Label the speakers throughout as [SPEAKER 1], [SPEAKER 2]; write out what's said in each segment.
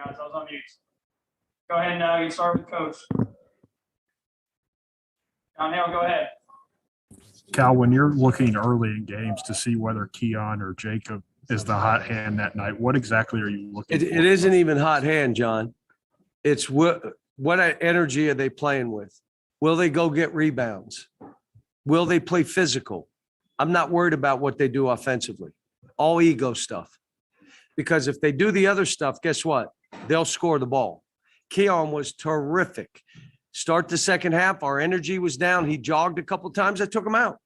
[SPEAKER 1] guys. I was on mute. Go ahead now. You start with Coach. John Hale, go ahead.
[SPEAKER 2] Cal, when you're looking early in games to see whether Keon or Jacob is the hot hand that night, what exactly are you looking for?
[SPEAKER 3] It isn't even hot hand, John. It's what energy are they playing with? Will they go get rebounds? Will they play physical? I'm not worried about what they do offensively. All ego stuff. Because if they do the other stuff, guess what? They'll score the ball. Keon was terrific. Start the second half, our energy was down. He jogged a couple times. I took him out.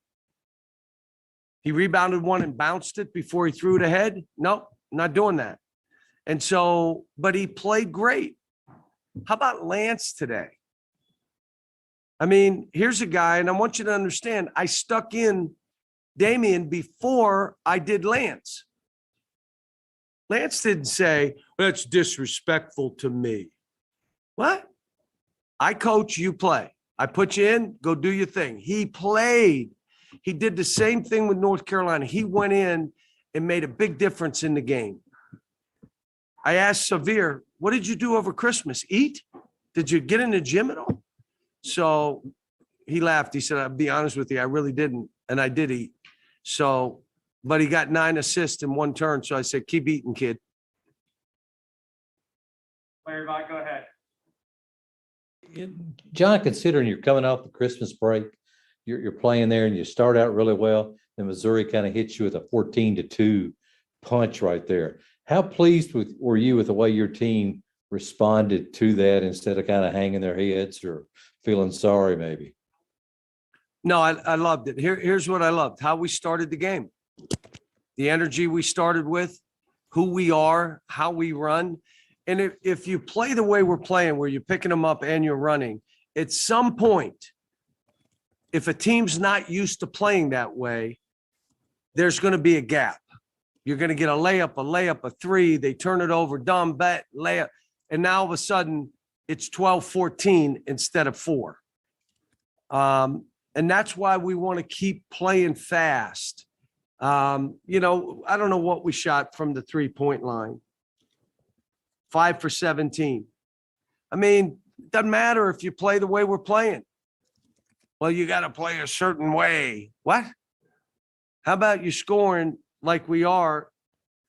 [SPEAKER 3] He rebounded one and bounced it before he threw it ahead. Nope, not doing that. And so, but he played great. How about Lance today? I mean, here's a guy, and I want you to understand, I stuck in Damian before I did Lance. Lance didn't say, that's disrespectful to me. What? I coach, you play. I put you in, go do your thing. He played. He did the same thing with North Carolina. He went in and made a big difference in the game. I asked Severe, what did you do over Christmas? Eat? Did you get in the gym at all? So he laughed. He said, I'll be honest with you, I really didn't. And I did eat. So, but he got 9 assists in 1 turn. So I said, keep eating, kid.
[SPEAKER 1] Larry Vaught, go ahead.
[SPEAKER 4] John, considering you're coming off the Christmas break, you're playing there and you start out really well, then Missouri kind of hits you with a 14-2 punch right there. How pleased were you with the way your team responded to that instead of kind of hanging their heads or feeling sorry maybe?
[SPEAKER 3] No, I loved it. Here's what I loved, how we started the game. The energy we started with, who we are, how we run. And if you play the way we're playing, where you're picking them up and you're running, at some point, if a team's not used to playing that way, there's going to be a gap. You're going to get a layup, a 3. They turn it over, dumb bet, layup. And now all of a sudden, it's 12-14 instead of 4. And that's why we want to keep playing fast. You know, I don't know what we shot from the 3-point line. 5 for 17. I mean, it doesn't matter if you play the way we're playing. Well, you got to play a certain way. What? How about you scoring like we are,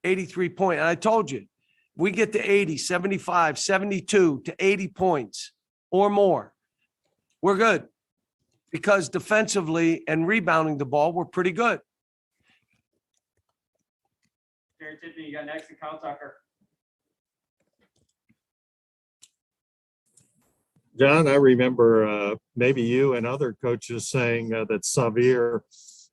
[SPEAKER 3] 83 points? And I told you, we get to 80, 75, 72 to 80 points or more. We're good because defensively and rebounding the ball, we're pretty good.
[SPEAKER 1] Jerry Tippy, you got next to Kyle Tucker.
[SPEAKER 5] John, I remember maybe you and other coaches saying that Xavier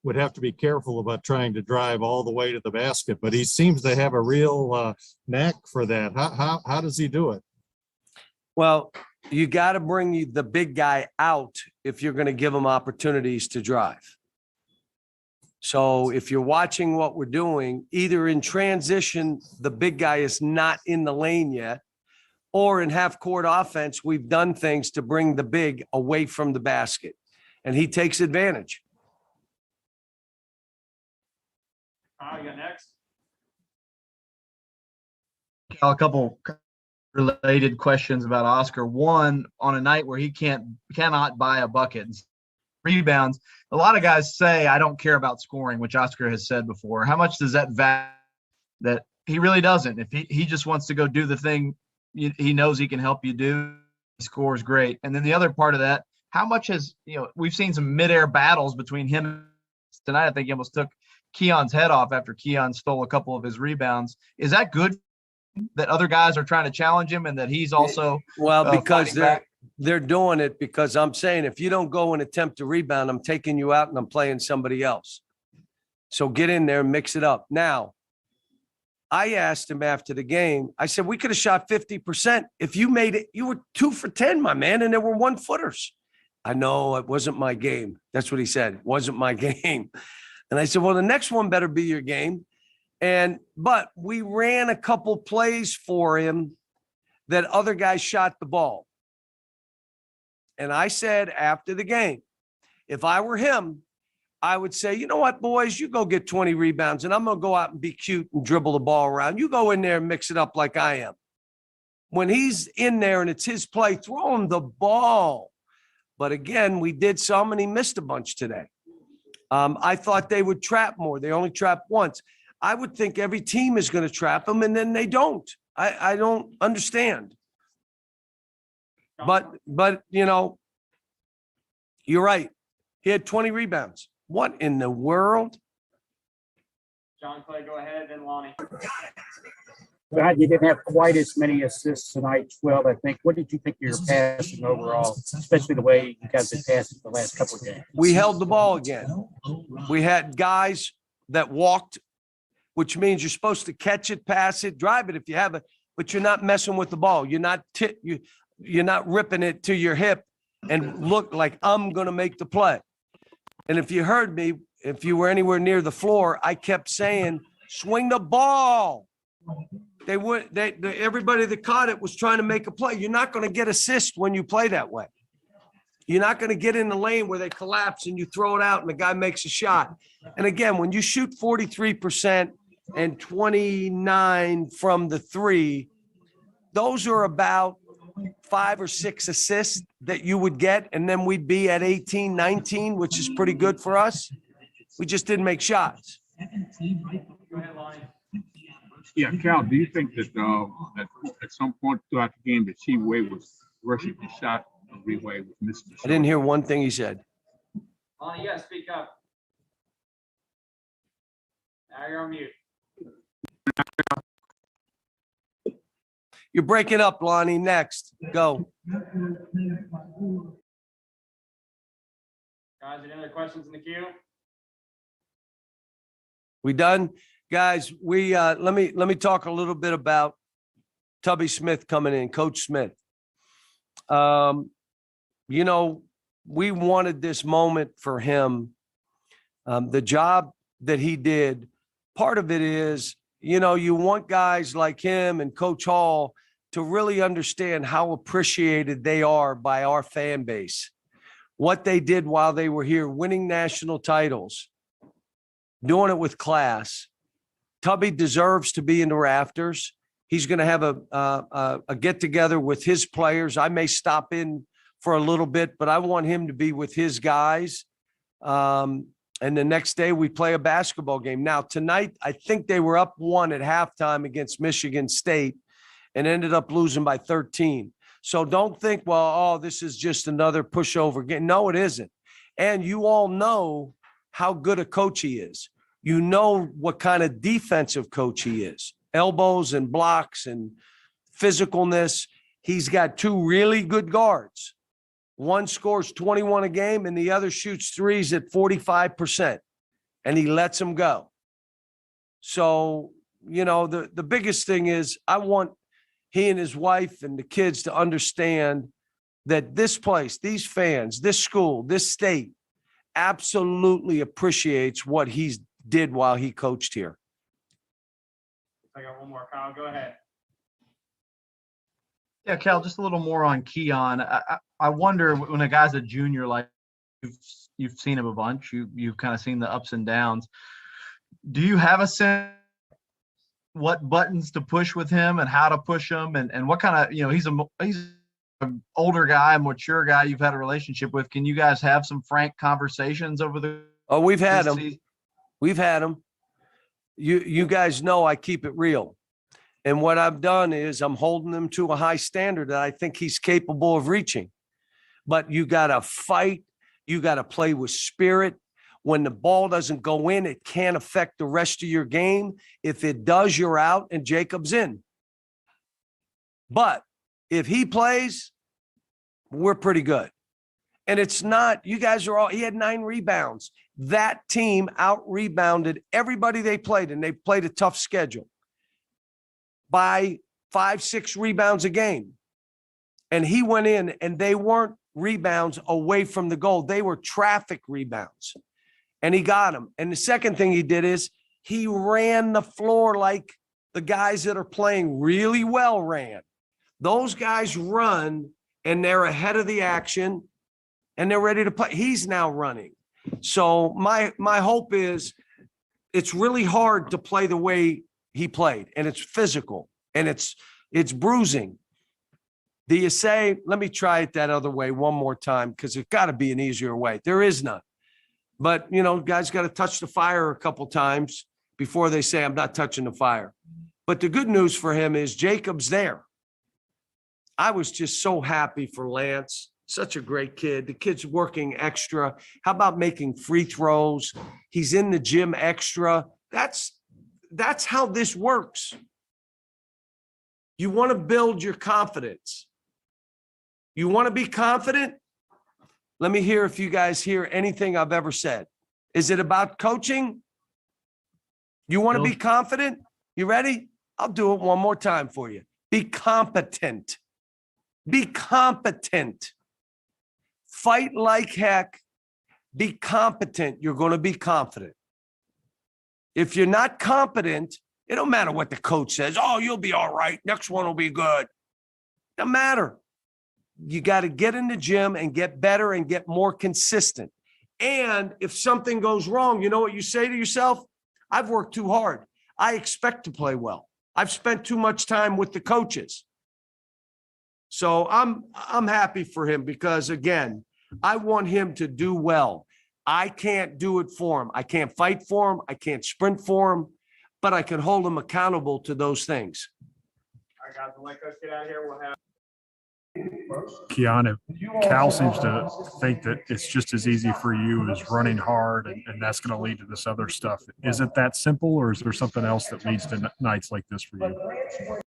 [SPEAKER 5] would have to be careful about trying to drive all the way to the basket, but he seems to have a real knack for that. How does he do it?
[SPEAKER 3] Well, you got to bring the big guy out if you're going to give him opportunities to drive. So if you're watching what we're doing, either in transition, the big guy is not in the lane yet, or in half-court offense, we've done things to bring the big away from the basket, and he takes advantage.
[SPEAKER 1] You got next.
[SPEAKER 6] A couple related questions about Oscar. One, on a night where he cannot buy a bucket and rebounds, a lot of guys say, I don't care about scoring, which Oscar has said before. How much does that value that he really doesn't? If he just wants to go do the thing he knows he can help you do, he scores great. And then the other part of that, how much has, we've seen some midair battles between him tonight. I think he almost took Keon's head off after Keon stole a couple of his rebounds. Is that good that other guys are trying to challenge him and that he's also
[SPEAKER 3] because they're doing it because I'm saying, if you don't go and attempt to rebound, I'm taking you out and I'm playing somebody else. So get in there and mix it up. Now, I asked him after the game, I said, we could have shot 50%. If you made it, you were 2 for 10, my man, and there were 1-footers. I know it wasn't my game. That's what he said. It wasn't my game. And I said, well, the next one better be your game. But we ran a couple plays for him that other guys shot the ball. And I said after the game, if I were him, I would say, you know what, boys, you go get 20 rebounds and I'm going to go out and be cute and dribble the ball around. You go in there and mix it up like I am. when he's in there and it's his play, throw him the ball. But again, we did some and he missed a bunch today. I thought they would trap more. They only trapped once. I would think every team is going to trap him, and then they don't. I don't understand. But you know, you're right. He had 20 rebounds. What in the world?
[SPEAKER 1] John Clay, go ahead, then Lonnie.
[SPEAKER 7] Glad you didn't have quite as many assists tonight, 12, I think. What did you think of your passing overall, especially the way you guys have passed the last couple of games?
[SPEAKER 3] We held the ball again. We had guys that walked, which means you're supposed to catch it, pass it, drive it if you have it, but you're not messing with the ball. You're not you're not ripping it to your hip and look like I'm going to make the play. And if you heard me, if you were anywhere near the floor, I kept saying, swing the ball. Everybody that caught it was trying to make a play. You're not going to get assists when you play that way. You're not going to get in the lane where they collapse and you throw it out and the guy makes a shot. And again, when you shoot 43% and 29 from the three, those are about 5 or 6 assists that you would get. And then we'd be at 18, 19, which is pretty good for us. We just didn't make shots.
[SPEAKER 1] Go ahead, Lonnie.
[SPEAKER 8] Yeah, Cal, do you think that at some point throughout the game that T-Way was rushing the shot every way with Mr.
[SPEAKER 3] I didn't hear one thing he said.
[SPEAKER 1] Lonnie, you gotta speak up. Now you're on mute.
[SPEAKER 3] You're breaking up, Lonnie. Next, go.
[SPEAKER 1] Guys, any other questions in the queue?
[SPEAKER 3] We done? Guys, we let me talk a little bit about Tubby Smith coming in, Coach Smith. You know, we wanted this moment for him. The job that he did, part of it is, you know, you want guys like him and Coach Hall to really understand how appreciated they are by our fan base. What they did while they were here, winning national titles, doing it with class. Tubby deserves to be in the rafters. He's going to have a get together with his players. I may stop in for a little bit, but I want him to be with his guys. And the next day we play a basketball game. Now tonight, I think they were up 1 at halftime against Michigan State and ended up losing by 13. So don't think, well, oh, this is just another pushover game. No, it isn't. And you all know how good a coach he is. You know what kind of defensive coach he is. Elbows and blocks and physicalness. He's got 2 really good guards. One scores 21 a game and the other shoots threes at 45%. And he lets them go. So, you know, the biggest thing is I want he and his wife and the kids to understand that this place, these fans, this school, this state absolutely appreciates what he's did while he coached here.
[SPEAKER 1] I got one more, Kyle. Go ahead.
[SPEAKER 6] Yeah, Cal, just a little more on Keon. I wonder when a guy's a junior, like you've seen him a bunch, you've kind of seen the ups and downs. Do you have a sense what buttons to push with him and how to push him and what kind of, you know, he's an older guy, a mature guy you've had a relationship with. Can you guys have some frank conversations over the?
[SPEAKER 3] Oh, we've had them.
[SPEAKER 6] season?
[SPEAKER 3] We've had them. You guys know I keep it real. And what I've done is I'm holding him to a high standard that I think he's capable of reaching. But you got to fight. You got to play with spirit. When the ball doesn't go in, it can't affect the rest of your game. If it does, you're out and Jacob's in. But if he plays, we're pretty good. And it's not, you guys are all, he had 9 rebounds. That team out-rebounded everybody they played, and they played a tough schedule by 5, 6 rebounds a game. And he went in, and they weren't rebounds away from the goal. They were traffic rebounds. And he got them. And the second thing he did is he ran the floor like the guys that are playing really well ran. Those guys run, and they're ahead of the action, and they're ready to play. He's now running. So my hope is it's really hard to play the way he played, and it's physical, and it's bruising. Do you say, let me try it that other way one more time, because there's got to be an easier way. There is none. But, you know, guys got to touch the fire a couple times before they say, I'm not touching the fire. But the good news for him is Jacob's there. I was just so happy for Lance. Such a great kid. The kid's working extra. How about making free throws? He's in the gym extra. That's how this works. You want to build your confidence. You want to be confident? Let me hear if you guys hear anything I've ever said. Is it about coaching? You want to be confident? You ready? I'll do it one more time for you. Be competent. Be competent. Fight like heck. Be competent. You're going to be confident. If you're not competent, it don't matter what the coach says. Oh, you'll be all right. Next one will be good. Doesn't matter. You got to get in the gym and get better and get more consistent. And if something goes wrong, you know what you say to yourself? I've worked too hard. I expect to play well. I've spent too much time with the coaches. So I'm happy for him because, again, I want him to do well. I can't do it for him. I can't fight for him. I can't sprint for him, but I can hold him accountable to those things.
[SPEAKER 1] All right, guys, we'll let Coach get out of here. We'll have.
[SPEAKER 2] Keon, Cal seems to think that it's just as easy for you as running hard, and that's going to lead to this other stuff. Is it that simple, or is there something else that leads to nights like this for you?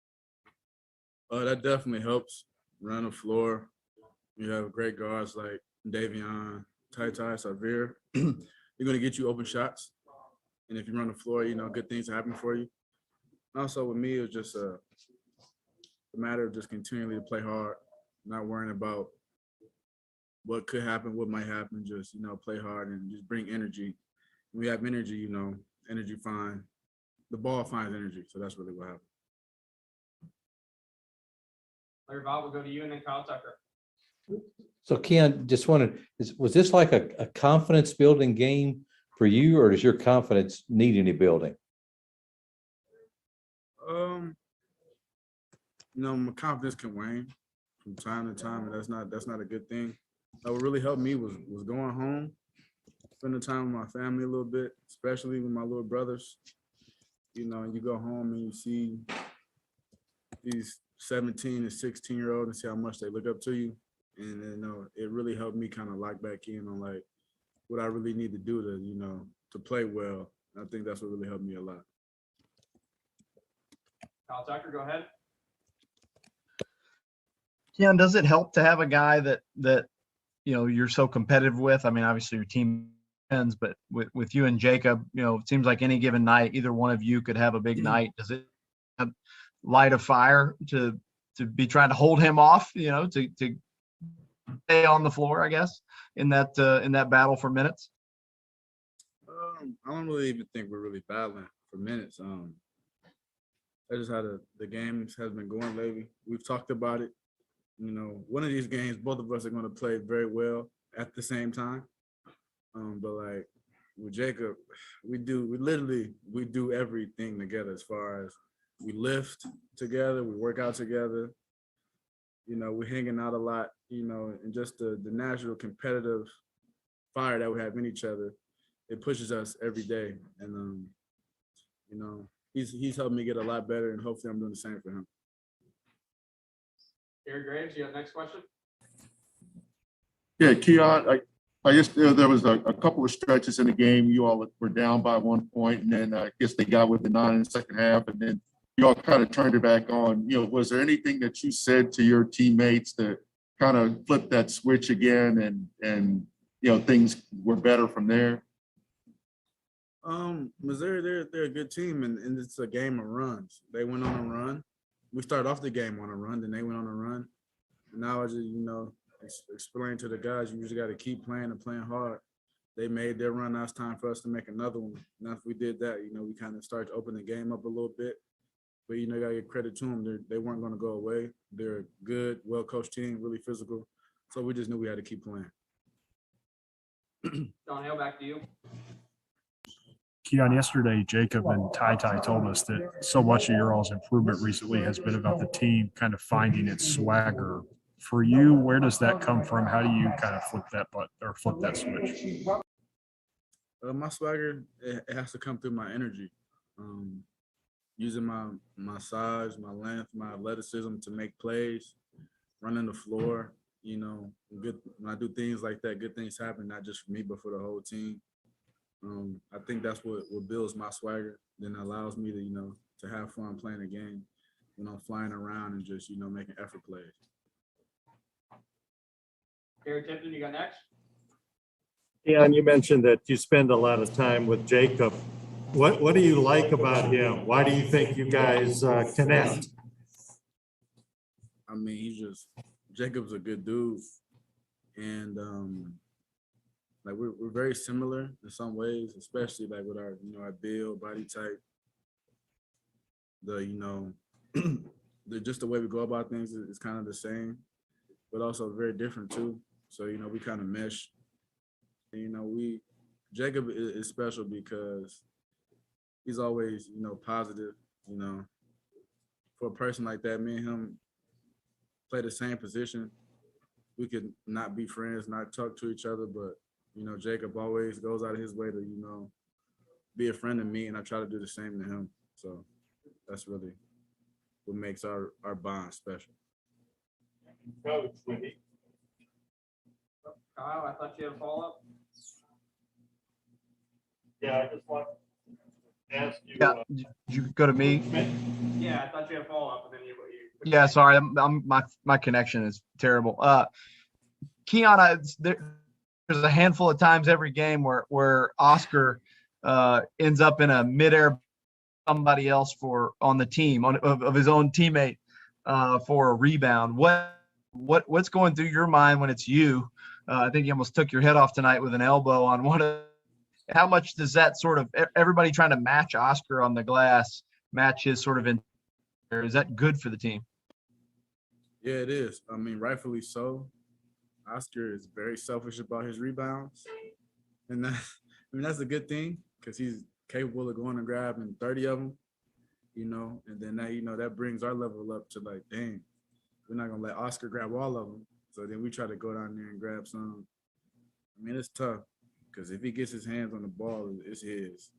[SPEAKER 9] That definitely helps. Run the floor. You have great guards like Davion, TyTy, Xavier. They're going to get you open shots. And if you run the floor, you know, good things happen for you. And also with me, it was just a matter of just continually to play hard, not worrying about what could happen, what might happen, just, you know, play hard and just bring energy. When we have energy, you know, energy the ball finds energy. So that's really what happened.
[SPEAKER 1] Larry Bob, we'll go to you and then Kyle Tucker.
[SPEAKER 4] So Ken, just wanted, was this like a confidence building game for you, or does your confidence need any building?
[SPEAKER 9] You know, my confidence can wane from time to time, and that's not a good thing. What really helped me was going home, spending time with my family a little bit, especially with my little brothers. You know, you go home and you see these 17 and 16-year-olds and see how much they look up to you. And you know, it really helped me kind of lock back in on like what I really need to do to, you know, to play well. I think that's what really helped me a lot.
[SPEAKER 1] Kyle Tucker, go ahead.
[SPEAKER 6] Keon, does it help to have a guy that you know you're so competitive with? I mean, obviously your team ends, but with you and Jacob, you know, it seems like any given night, either one of you could have a big night. Does it light a fire to be trying to hold him off? You know, to stay on the floor, I guess, in that battle for minutes.
[SPEAKER 9] I don't really even think we're really battling for minutes. That's just how the games has been going lately. We've talked about it. You know, one of these games, both of us are going to play very well at the same time. But like with Jacob, we do everything together as far as we lift together, we work out together. You know, we're hanging out a lot, you know, and just the natural competitive fire that we have in each other, it pushes us every day. And, you know, he's helped me get a lot better, and hopefully I'm doing the same for him.
[SPEAKER 1] Gary Graves, you have the next question?
[SPEAKER 10] Yeah, Keon, I guess there was a couple of stretches in the game. You all were down by 1 point, and then I guess they got within 9 in the second half, and then you all kind of turned it back on. You know, was there anything that you said to your teammates that kind of flipped that switch again, and you know, things were better from there?
[SPEAKER 9] Missouri, they're a good team, and it's a game of runs. They went on a run. We started off the game on a run, then they went on a run. And now I just, you know, explain to the guys, you just got to keep playing and playing hard. They made their run. Now it's time for us to make another one. Now if we did that, you know, we kind of started to open the game up a little bit. But, you know, you got to give credit to them. They weren't going to go away. They're a good, well-coached team, really physical. So we just knew we had to keep playing.
[SPEAKER 1] John Hale, back to you.
[SPEAKER 2] Keon, yesterday, Jacob and TyTy told us that so much of your all's improvement recently has been about the team kind of finding its swagger. For you, where does that come from? How do you kind of flip that switch?
[SPEAKER 9] My swagger, it has to come through my energy. Using my size, my length, my athleticism to make plays, running the floor. You know, good when I do things like that, good things happen, not just for me, but for the whole team. I think that's what builds my swagger, then allows me to, you know, to have fun playing the game when I'm flying around and just, you know, making effort plays.
[SPEAKER 1] Gary Tipton, you got next?
[SPEAKER 5] Keon, you mentioned that you spend a lot of time with Jacob. What do you like about him? Why do you think you guys connect?
[SPEAKER 9] I mean, Jacob's a good dude. And like we're very similar in some ways, especially like with our, you know, our build, body type. You know, just the way we go about things is kind of the same, but also very different too. So, you know, we kind of mesh. And, you know, Jacob is special because he's always, you know, positive. You know, for a person like that, me and him play the same position. We could not be friends, not talk to each other, but, you know, Jacob always goes out of his way to, you know, be a friend to me, and I try to do the same to him. So that's really what makes our bond special.
[SPEAKER 5] Coach,
[SPEAKER 1] Kyle, I thought you had a follow-up.
[SPEAKER 5] yeah, I just want to ask you.
[SPEAKER 6] Yeah, did you go to me?
[SPEAKER 1] Yeah, I thought you had a follow-up, and then you.
[SPEAKER 6] Yeah, sorry, my connection is terrible. Keon, there's a handful of times every game where Oscar ends up in a midair somebody else on the team of his own teammate for a rebound. What's going through your mind when it's you? I think you almost took your head off tonight with an elbow on one of. How much does that sort of everybody trying to match Oscar on the glass match his sort of is that good for the team?
[SPEAKER 9] Yeah, it is. I mean, rightfully so. Oscar is very selfish about his rebounds, and that's a good thing because he's capable of going and grabbing 30 of them, you know, and then that, you know, that brings our level up to like, dang, we're not gonna let Oscar grab all of them. So then we try to go down there and grab some. I mean, it's tough because if he gets his hands on the ball, it's his.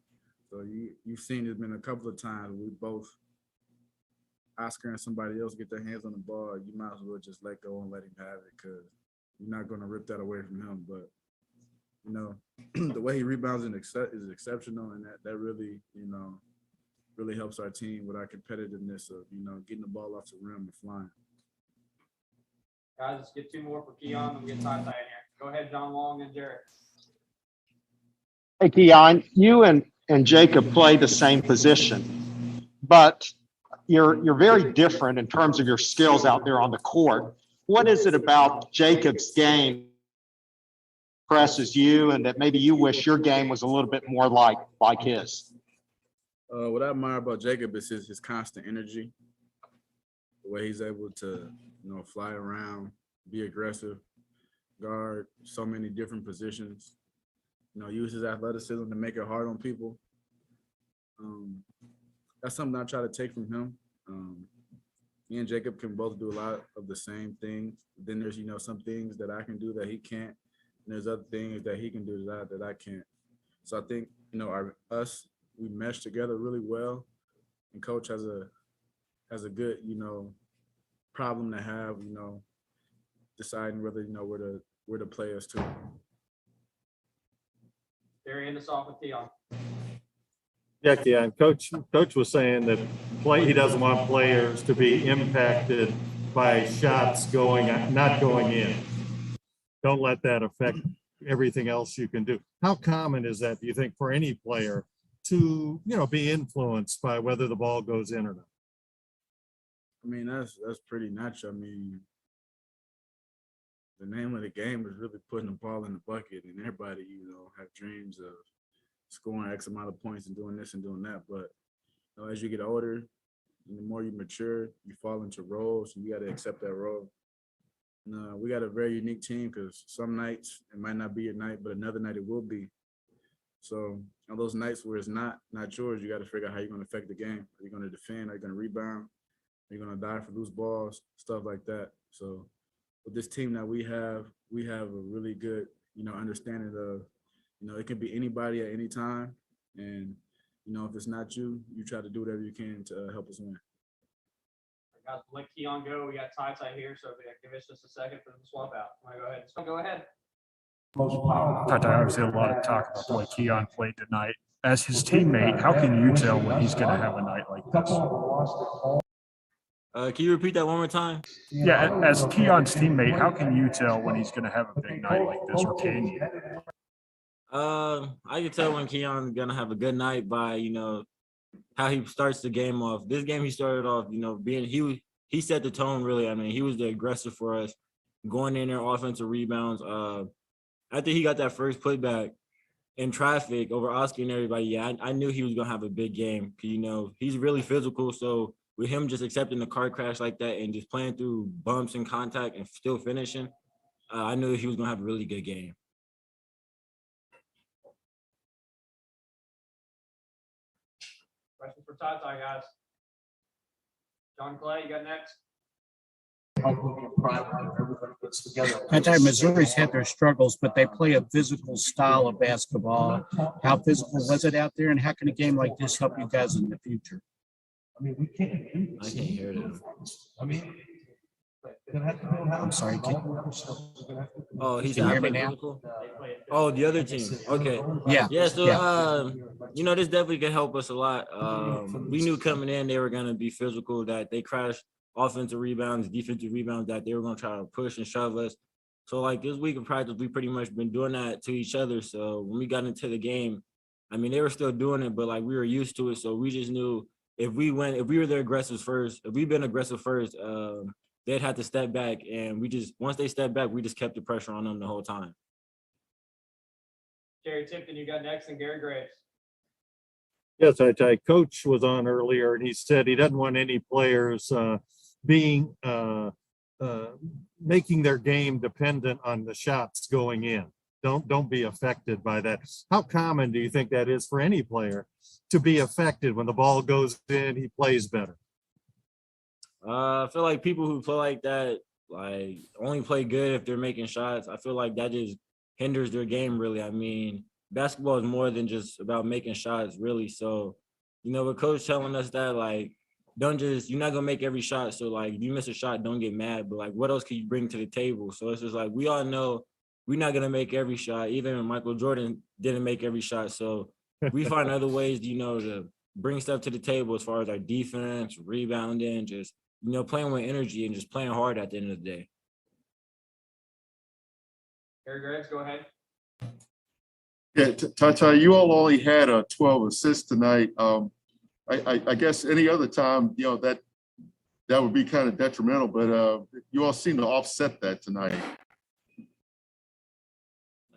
[SPEAKER 9] So you've seen there's been a couple of times we both, Oscar and somebody else, get their hands on the ball. You might as well just let go and let him have it because you're not going to rip that away from him. But, you know, the way he rebounds is exceptional, and that really, you know, really helps our team with our competitiveness of, you know, getting the ball off the rim and flying.
[SPEAKER 1] Guys, let's get two more for Keon, and we'll get TyTy in here. Go ahead, John Long and Jared.
[SPEAKER 11] Hey, Keon, you and Jacob play the same position, but you're very different in terms of your skills out there on the court. What is it about Jacob's game that impresses you and that maybe you wish your game was a little bit more like his?
[SPEAKER 9] What I admire about Jacob is his constant energy, the way he's able to, you know, fly around, be aggressive, guard so many different positions, you know, use his athleticism to make it hard on people. That's something I try to take from him. Me and Jacob can both do a lot of the same things. Then there's, you know, some things that I can do that he can't, and there's other things that he can do that I can't. So I think, you know, we mesh together really well, and Coach has a good, you know, problem to have, you know, deciding whether, you know, where to play us to.
[SPEAKER 1] Gary, end us off with Keon.
[SPEAKER 5] Yeah, Keon, Coach was saying that he doesn't want players to be impacted by shots not going in. Don't let that affect everything else you can do. How common is that, do you think, for any player to, you know, be influenced by whether the ball goes in or not?
[SPEAKER 9] I mean, that's pretty natural. I mean, the name of the game is really putting the ball in the bucket, and everybody, you know, have dreams of scoring X amount of points and doing this and doing that. But, you know, as you get older, and the more you mature, you fall into roles, and you got to accept that role. And, we got a very unique team because some nights it might not be your night, but another night it will be. So on those nights where it's not yours, you got to figure out how you're going to affect the game. Are you going to defend? Are you going to rebound? Are you going to die for loose balls? Stuff like that. So with this team that we have a really good, understanding of, it can be anybody at any time. And, if it's not you, you try to do whatever you can to help us win.
[SPEAKER 1] Guys, we'll let Keon go. We got TyTy here, so give us just a second for the swap out. Want to go ahead? So go ahead.
[SPEAKER 2] TyTy, obviously a lot of talk about the way Keon played tonight. As his teammate, how can you tell when he's going to have a night like this?
[SPEAKER 12] Can you repeat that one more time?
[SPEAKER 2] Yeah, as Keon's teammate, how can you tell when he's going to have a big night like this, or can you?
[SPEAKER 12] I can tell when Keon's gonna have a good night by, how he starts the game off. This game he started off, he set the tone really. I mean, he was the aggressor for us, going in there, offensive rebounds. After he got that first putback in traffic over Oscar and everybody, yeah, I knew he was gonna have a big game. He's really physical. So with him just accepting the car crash like that and just playing through bumps and contact and still finishing, I knew he was gonna have a really good game.
[SPEAKER 1] Questions for TyTy, guys? John Clay, you got next.
[SPEAKER 7] TyTy, Missouri's had their struggles, but they play a physical style of basketball. How physical was it out there, and how can a game like this help you guys in the future?
[SPEAKER 12] I can't hear them.
[SPEAKER 7] I'm sorry.
[SPEAKER 12] Oh, he
[SPEAKER 7] Can
[SPEAKER 12] said
[SPEAKER 7] you
[SPEAKER 12] I
[SPEAKER 7] hear me
[SPEAKER 12] play
[SPEAKER 7] now?
[SPEAKER 12] physical? Oh, the other team. Okay.
[SPEAKER 7] Yeah.
[SPEAKER 12] Yeah, so
[SPEAKER 7] Yeah.
[SPEAKER 12] this definitely could help us a lot. We knew coming in they were gonna be physical, that they crashed offensive rebounds, defensive rebounds, that they were gonna try to push and shove us. So like this week of practice, we pretty much been doing that to each other. So when we got into the game, I mean they were still doing it, but like we were used to it. So we just knew if we were their aggressors first, if we've been aggressive first, they'd have to step back, and once they stepped back, we just kept the pressure on them the whole time.
[SPEAKER 1] Gary Tipton, you got next, and Gary Graves.
[SPEAKER 5] Yes, Coach was on earlier and he said he doesn't want any players making their game dependent on the shots going in. Don't be affected by that. How common do you think that is for any player to be affected when the ball goes in, he plays better?
[SPEAKER 12] I feel like people who play like that, like only play good if they're making shots. I feel like that just hinders their game really. I mean, basketball is more than just about making shots really. So, with coach telling us that, like, you're not gonna make every shot. So like if you miss a shot, don't get mad. But like what else can you bring to the table? So it's just like we all know we're not gonna make every shot. Even Michael Jordan didn't make every shot. So we find other ways, to bring stuff to the table as far as our defense, rebounding, just playing with energy and just playing hard at the end of the day.
[SPEAKER 1] Gary Graves, go ahead.
[SPEAKER 10] Yeah, TyTy, you all only had 12 assists tonight. I guess any other time, that would be kind of detrimental, but you all seem to offset that tonight.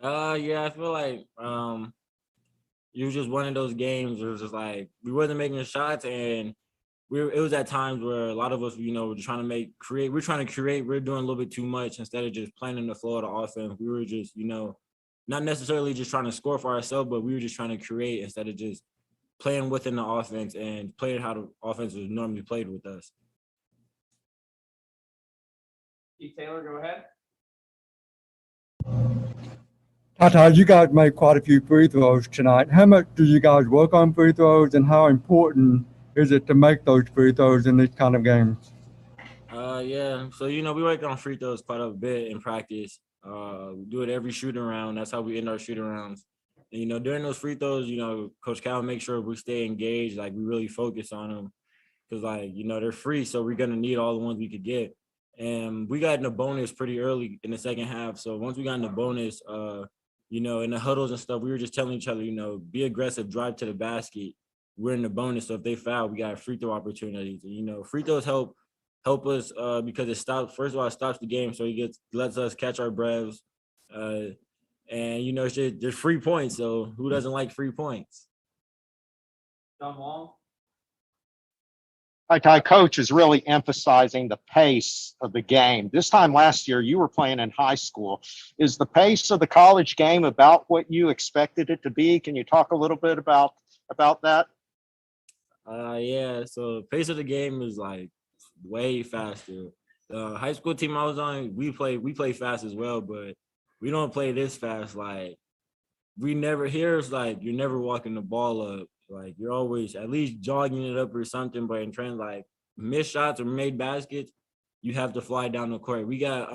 [SPEAKER 12] Yeah, I feel like it was just one of those games where it was just like we wasn't making shots, and it was at times where a lot of us, were trying to create. We're trying to create. We're doing a little bit too much instead of just playing in the flow of the offense. We were just, not necessarily just trying to score for ourselves, but we were just trying to create instead of just playing within the offense and playing how the offense was normally played with us.
[SPEAKER 1] Keith Taylor, go ahead.
[SPEAKER 13] TyTy, you guys made quite a few free throws tonight. How much do you guys work on free throws, and how important is it to make those free throws in these kind of games?
[SPEAKER 12] Yeah. So, we work on free throws quite a bit in practice. We do it every shooting round. That's how we end our shooting rounds. And, during those free throws, Coach Cal makes sure we stay engaged, like we really focus on them. Because, like, they're free, so we're going to need all the ones we could get. And we got in the bonus pretty early in the second half. So once we got in the bonus, in the huddles and stuff, we were just telling each other, be aggressive, drive to the basket. We're in the bonus, so if they foul, we got free throw opportunities. And, free throws help us because it stops. First of all, it stops the game, so lets us catch our breaths. And it's just there's free points. So who doesn't like free points?
[SPEAKER 1] John Wong.
[SPEAKER 11] TyTy coach is really emphasizing the pace of the game. This time last year, you were playing in high school. Is the pace of the college game about what you expected it to be? Can you talk a little bit about that?
[SPEAKER 12] Yeah. So the pace of the game is like way faster. The high school team I was on, we play fast as well, but we don't play this fast. Like we never here's like you're never walking the ball up. Like you're always at least jogging it up or something, but in trends like missed shots or made baskets, you have to fly down the court. We got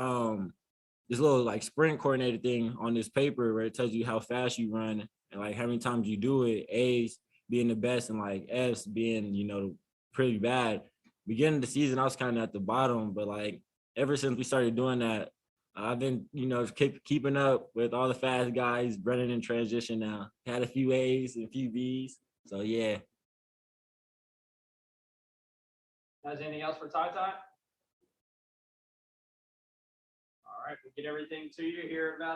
[SPEAKER 12] this little like sprint coordinator thing on this paper where it tells you how fast you run and like how many times you do it. A's being the best and like F's being, you know, pretty bad. Beginning of the season, I was kind of at the bottom, but like ever since we started doing that, I've been, you know, keeping up with all the fast guys, running in transition now. Had a few A's and a few B's. So yeah.
[SPEAKER 1] Guys, anything else for TyTy? All right, we'll get everything to you here in about